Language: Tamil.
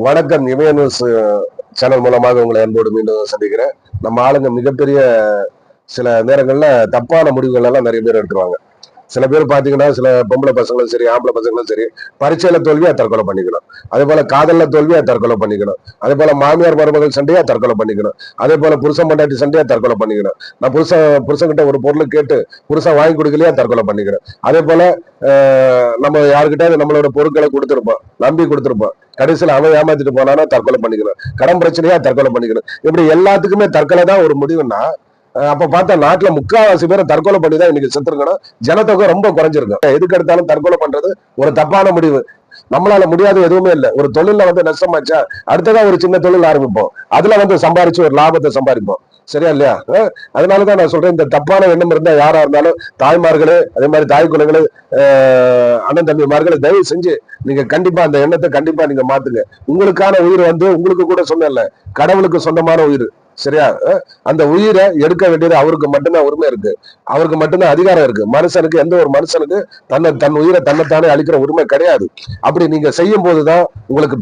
வணக்கம். இமய நியூஸ் சேனல் மூலமாக உங்களை அன்போடு மீண்டும் சந்திக்கிறேன். நம்ம ஆளுங்க மிகப்பெரிய சில நேரங்கள்ல தப்பான முடிவுகள் எல்லாம் நிறைய பேர் எடுத்துருவாங்க. சில பேர் பாத்தீங்கன்னா, சில பொம்பளை பசங்களும் சரி, ஆம்பளை பசங்களும் சரி, பரீட்சையில தோல்வியா தற்கொலை பண்ணிக்கணும். அதே போல காதல்ல தோல்வியா தற்கொலை பண்ணிக்கணும். அதே போல மாமியார் மருமகள் சண்டையா தற்கொலை பண்ணிக்கணும். அதே போல புருஷன் பொண்டாட்டி சண்டையா தற்கொலை பண்ணிக்கணும். நான் புருஷன்கிட்ட ஒரு பொருள் கேட்டு புருஷன் வாங்கி கொடுக்கலையா தற்கொலை பண்ணிக்கணும். அதே போல நம்ம யாருக்கிட்ட நம்மளோட பொருட்களை கொடுத்துருப்போம், நம்பி கொடுத்துருப்போம், கடைசியில் அவன் ஏமாத்திட்டு போனானா தற்கொலை பண்ணிக்கணும். கடன் பிரச்சனையா தற்கொலை பண்ணிக்கணும். இப்படி எல்லாத்துக்குமே தற்கொலை தான் ஒரு முடிவுன்னா, அப்ப பார்த்தா நாட்டுல முக்காவாசி பேரை தற்கொலை பண்ணிதான் இன்னைக்கு செத்துருக்கணும். ஜனத்தொகை ரொம்ப குறைஞ்சிருக்கும். எதுக்கு எடுத்தாலும் தற்கொலை பண்றது ஒரு தப்பான முடிவு. நம்மளால முடியாது எதுவுமே இல்லை. ஒரு தொழில நஷ்டமாச்சா அடுத்ததான் ஒரு சின்ன தொழில் ஆரம்பிப்போம். அதுல சம்பாரிச்சு ஒரு லாபத்தை சம்பாதிப்போம். சரியா இல்லையா? அதனாலதான் நான் சொல்றேன், இந்த தப்பான எண்ணம் இருந்தா யாரா இருந்தாலும் தாய்மார்களே, அதே மாதிரி தாய் குலங்களே, அண்ணன் தம்பிமார்களே, தயவு செஞ்சு நீங்க கண்டிப்பா அந்த எண்ணத்தை கண்டிப்பா நீங்க மாத்துங்க. உங்களுக்கான உயிர் உங்களுக்கு கூட சொன்ன கடவுளுக்கு சொந்தமான உயிர். சரியா? அந்த உயிரை எடுக்க வேண்டியது அவருக்கு மட்டும்தான் உரிமை இருக்கு. அவருக்கு மட்டும்தான் அதிகாரம் இருக்கு. மனுஷனுக்கு, எந்த ஒரு மனுஷனுக்கு தன் உயிரை தன்னைத்தானே அளிக்கிற உரிமை கிடையாது. அப்படி நீங்க செய்யும் போதுதான் உங்களுக்கு